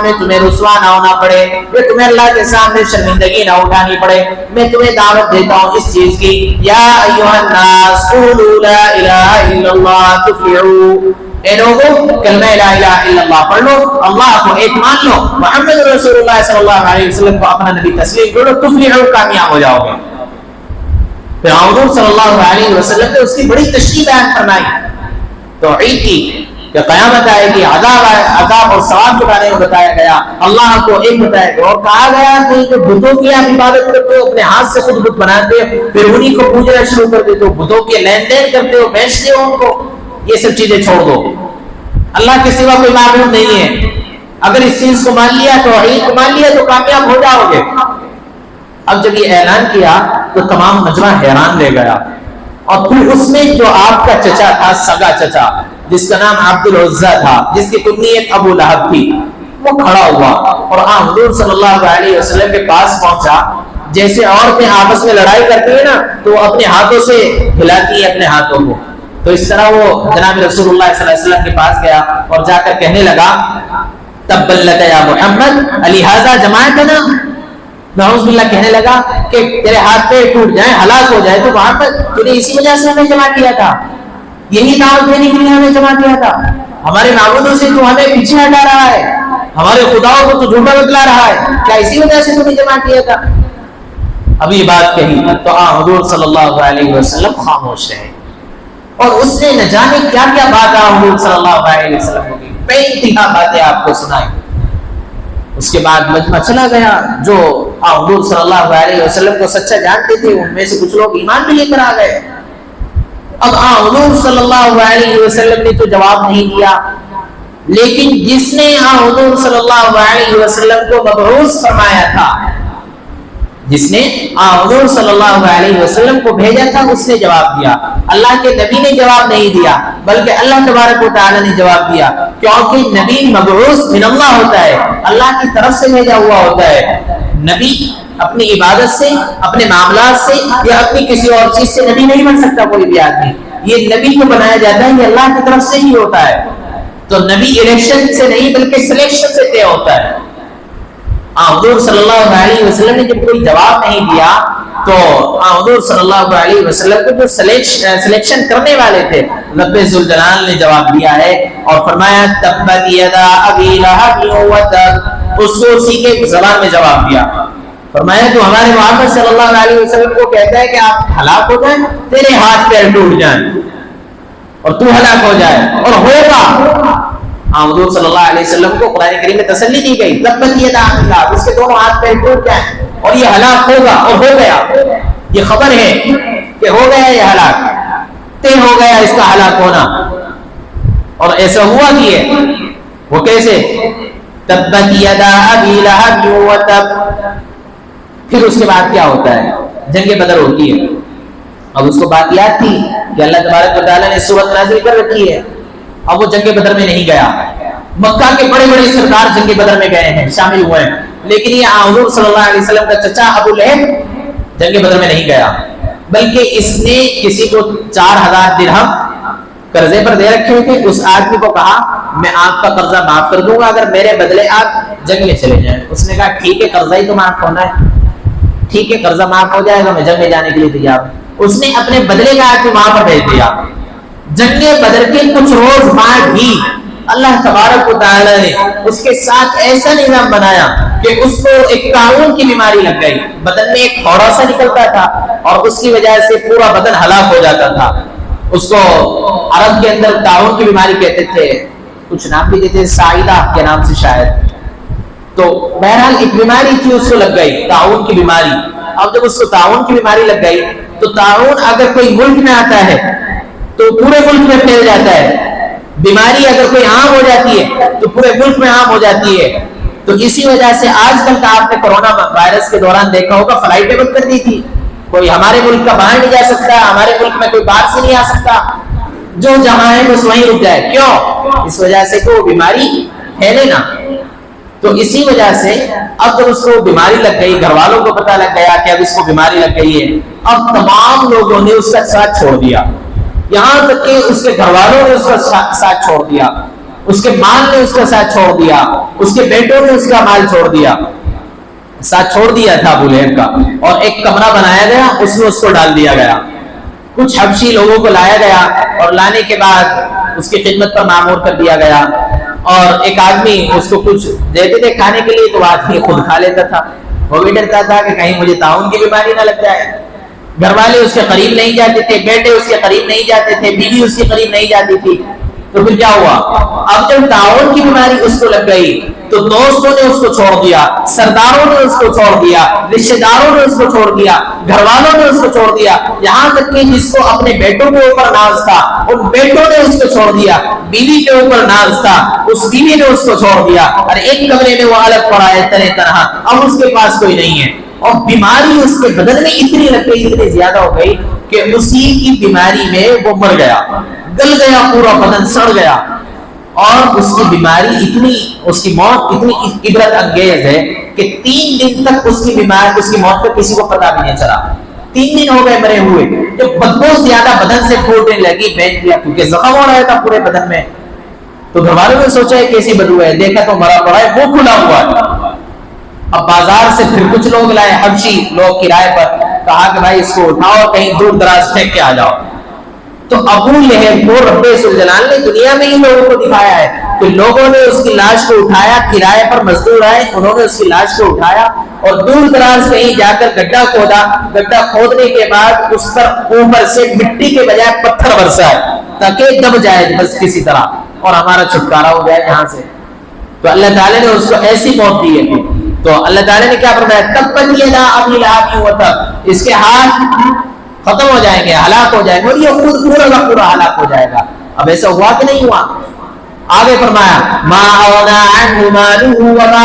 میں تمہیں رسوا نہ ہونا پڑے، کہ تمہیں اللہ کے سامنے شرمندگی نہ اٹھانی پڑے، میں تمہیں دعوت دیتا ہوں اس چیز کی، یا ایھا الناس قولوا لا الہ الا اللہ تفلحوا، اے لوگوں کلمہ لا الہ الا اللہ پڑھ لو، اللہ کو ایک مان لو، محمد رسول اللہ صلی اللہ علیہ وسلم کو اپنا نبی تسلیم کرو، تفلحوا کامیاب ہو جاؤ گے۔ پھر حضور صلی اللہ علیہ وسلم نے اس کی بڑی تشریح بیان فرمائی توحید کی، کہ قیامت آئے گی، عذاب اور ثواب کے بارے میں بتایا گیا، اللہ کو ایک بتایا گیا، اور کہا گیا کہ جو بتوں کی آپ عبادت کرتے ہو، اپنے ہاتھ سے خود بت بناتے ہو، پھر انہی کو پوجنا شروع کر دیتے ہو، بتوں کے لین دین کرتے ہو، بیچتے ہو ان کو، یہ سب چیزیں چھوڑ دو، اللہ کے سوا کوئی معبود نہیں ہے۔ اگر اس چیز کو مان لیا، توحید کو مان لیا، تو کامیاب ہو جاؤ گے۔ اب جب یہ اعلان کیا تو تمام مجمع حیران رہ گیا، اور پھر اس میں جو آپ کا چچا تھا، سگا چچا، جس کا نام عبد العزیٰ تھا، جس کی کنیت ابو لہب تھی، وہ کھڑا ہوا اور حضور صلی اللہ علیہ وسلم کے پاس پہنچا۔ جیسے عورتیں آپس میں لڑائی کرتی ہیں نا، تو وہ اپنے ہاتھوں سے ہلاتی ہیں اپنے ہاتھوں کو، تو اس طرح وہ جناب رسول اللہ صلی اللہ علیہ وسلم کے پاس گیا اور جا کر کہنے لگا، تبت لک یا محمد لہذا جماعتنا، نعوذ باللہ کہنے لگا کہ تیرے ہاتھ پہ ٹوٹ جائیں، ہلاک ہو جائے، تو وہاں پر تو نے اسی وجہ سے ہمیں جمع کیا تھا، یہی دعوت دینے کے لیے ہمیں جمع کیا تھا، ہمارے معبودوں سے تو ہمیں پیچھے ہٹا رہا ہے، ہمارے خداؤں کو تو جھوٹا بتلا رہا ہے، کیا اسی وجہ سے تمہیں جمع کیا تھا؟ اب یہ بات کہی تو حضور صلی اللہ علیہ وسلم خاموش رہے، اور اس نے نہ جانے کیا کیا بات حضور صلی اللہ علیہ وسلم کی بے انتہا باتیں آپ کو سنائی۔ اس کے بعد مجمع چلا گیا، جو حضور صلی اللہ علیہ وسلم کو سچا جانتے تھے ان میں سے کچھ لوگ ایمان بھی لے کر آ گئے۔ اب حضور صلی اللہ علیہ وسلم نے تو جواب نہیں دیا، لیکن جس نے حضور صلی اللہ علیہ وسلم کو مبعوث فرمایا تھا، جس نے حضور صلی اللہ علیہ وسلم کو بھیجا تھا، اس نے جواب دیا۔ اللہ کے نبی نے جواب نہیں دیا، بلکہ اللہ تبارک و تعالی نے جواب دیا، کیونکہ نبی مبعوث من اللہ ہوتا ہے، اللہ کی طرف سے بھیجا ہوا ہوتا ہے۔ نبی اپنی عبادت سے، اپنے معاملات سے یا اپنی کسی اور چیز سے نبی نہیں بن سکتا کوئی بھی آدمی، یہ نبی کو بنایا جاتا ہے، یہ اللہ کی طرف سے ہی ہوتا ہے۔ تو نبی الیکشن سے نہیں بلکہ سلیکشن سے طے ہوتا ہے۔ حضور صلی اللہ علیہ وسلم نے جب کوئی جواب نہیں دیا تو حضور صلی اللہ علیہ وسلم کو جو سلیکشن کرنے والے تھے رب ذوالجلال نے جواب دیا ہے اور فرمایا تبت یدا ابی لہب وتب، اس کو اسی کے زبان میں جواب دیا، فرمایا تو ہمارے محمد صلی اللہ علیہ وسلم کو کہتا ہے کہ آپ ہلاک ہو جائیں، تیرے ہاتھ پیر ٹوٹ جائیں اور تو ہلاک ہو جائے، اور ہوگا۔ حضور صلی اللہ علیہ وسلم کو قرآن کریم میں تسلی دی گئی، تبت یدا ابی لہب، اس کے دونوں ہاتھ پیر ٹوٹ جائیں اور یہ ہلاک ہوگا، اور ہو گیا۔ یہ خبر ہے کہ ہو گیا، یہ ہلاک طے ہو گیا اس کا ہلاک ہونا، اور ایسا ہوا بھی ہے۔ وہ کیسے؟ تبت یدا ابی لہب وتب۔ پھر اس کے بعد کیا ہوتا ہے؟ جنگ بدر ہوتی ہے۔ اب اس کو بات یاد تھی کہ اللہ تبارک و تعالیٰ نے سورت نازل کر رکھی ہے، اب وہ جنگ بدر میں نہیں گیا۔ مکہ کے بڑے بڑے سردار جنگ بدر میں گئے ہیں، شامل ہوئے ہیں، لیکن یہ حضور صلی اللہ علیہ وسلم کا چچا ابو لہب جنگ بدر میں نہیں گیا، بلکہ اس نے کسی کو 4000 درہم قرضے پر دے رکھے تھے، اس آدمی کو کہا میں آپ کا قرضہ معاف کر دوں گا اگر میرے بدلے آپ جنگ میں چلے جائیں۔ اس نے کہا ٹھیک ہے، قرضہ ہی تو معاف ہونا ہے، ٹھیک ہے قرضہ معاف ہو جائے گا، میں جنگ میں جانے کے لیے تیار ہوں۔ اس نے اپنے بدلے کا آدمی وہاں پر بھیج دیا۔ جنگ بدر کے کچھ روز بعد ہی اللہ تبارک و تعالی نے اس کے ساتھ ایسا نظام بنایا کہ اس کو ایک طاعون کی بیماری لگ گئی، بدن میں ایک پھوڑا سا نکلتا تھا اور اس کی وجہ سے پورا بدن ہلاک ہو جاتا تھا۔ اس کو عرب کے اندر طاعون کی بیماری کہتے تھے، کچھ نام بھی دیتے، سائدہ کے نام سے شاید۔ تو بہرحال ایک بیماری تھی اس کو لگ گئی، طاعون کی بیماری۔ اب جب اس کو طاعون کی بیماری لگ گئی تو طاعون اگر کوئی ملک میں آتا ہے تو پورے ملک میں پھیل جاتا ہے، بیماری اگر کوئی عام ہو جاتی ہے تو پورے ملک میں عام ہو جاتی ہے۔ تو اسی وجہ سے آج کل کا آپ نے کورونا وائرس کے دوران دیکھا ہوگا فلائٹیں بند کر دی تھی، کوئی ہمارے ملک کا باہر نہیں جا سکتا، ہمارے ملک میں کوئی باہر سے نہیں آ سکتا، جو جہاں ہے بس وہیں رک جائے۔ کیوں؟ اس وجہ سے کہ وہ بیماری پھیلے نا۔ تو اسی وجہ سے اب جب اس کو بیماری لگ گئی، گھر والوں کو پتہ لگ گیا کہ اب اس کو بیماری لگ گئی ہے، اب تمام لوگوں نے اس کا ساتھ چھوڑ دیا، یہاں تک کہ اس کے گھر والوں نے اس کا ساتھ چھوڑ دیا۔ اس کے مال نے اس کا ساتھ چھوڑ دیا، اس کے بیٹوں نے اس کا مال چھوڑ دیا، ساتھ چھوڑ دیا تھا ابو لہب کا، اور ایک کمرہ بنایا گیا، اس میں اس کو ڈال دیا گیا۔ کچھ حبشی لوگوں کو لایا گیا اور لانے کے بعد اس کی خدمت پر مامور کر دیا گیا، اور ایک آدمی اس کو کچھ دیتے تھے کھانے کے لیے تو آدمی خود کھا لیتا تھا، وہ بھی ڈرتا تھا کہ کہیں مجھے طاعون کی بیماری نہ لگ جائے۔ گھر والے اس کے قریب نہیں جاتے تھے، بیٹے اس کے قریب نہیں جاتے تھے، بیوی اس کے قریب نہیں جاتی تھی۔ تو پھر کیا ہوا؟ اب جب طاعون کی بیماری اس کو لگ گئی تو دوستوں نے اس کو چھوڑ دیا، سرداروں نے اس کو چھوڑ دیا، رشتہ داروں نے اس کو چھوڑ دیا، گھر والوں نے اس کو چھوڑ دیا، یہاں تک کہ جس کو اپنے بیٹوں کے اوپر ناز تھا ان بیٹوں نے اس کو چھوڑ دیا، بیوی کے اوپر ناز تھا اس بیوی نے اس کو چھوڑ دیا، اور ایک کمرے میں وہ الگ پڑا ہے طرح طرح، اب اس کے پاس کوئی نہیں ہے، اور بیماری اس کے بدن میں اتنی لگ گئی، اتنی زیادہ ہو گئی کہ اسی کی بیماری میں وہ مر گیا، گل گیا، پورا بدن سڑ گیا، اور اس کی بیماری اتنی، اس کی موت اتنی عبرت انگیز ہے کہ 3 دن تک اس کی بیماری، اس کی موت کا کسی کو پتہ بھی نہیں چلا۔ 3 دن ہو گئے مرے ہوئے، جب بدبو زیادہ بدن سے پھوٹنے لگی، بیٹھ گیا کیونکہ زخم ہو رہا تھا پورے بدن میں، تو گھر والوں نے سوچا ہے کیسی بدبو ہے، دیکھا تو مرا پڑا ہے، وہ کھلا ہوا ہے۔ اب بازار سے پھر کچھ لوگ لائے، حبشی لوگ کرائے پر، کہا کہ بھائی اس کو اٹھاؤ کہیں دور دراز پھینک کے آ جاؤ۔ تو ابو لہب کو رب ذوالجلال نے دنیا میں ہی لوگوں کو دکھایا ہے کہ لوگوں نے اس کی لاش کو اٹھایا، کرائے پر مزدور آئے، انہوں نے اس کی لاش کو اٹھایا اور دور دراز کہیں جا کر گڈھا کھودا، گڈھا کھودنے کے بعد اس پر اوپر سے مٹی کے بجائے پتھر برسا ہے تاکہ دب جائے بس کسی طرح اور ہمارا چھٹکارا ہو جائے یہاں سے۔ تو اللہ تعالیٰ نے اس کو ایسی موت دی ہے، تو اللہ تعالیٰ نے کیا فرمایا؟ تبت یدا ابی لہب وتب، اس کے ہاتھ ختم ہو جائیں گے، ہلاک ہو جائیں گے، اور یہ خود پورا کا پورا ہلاک ہو جائے گا۔ اب ایسا ہوا کہ نہیں ہوا؟ آگے فرمایا ما اغنى عنه ماله وما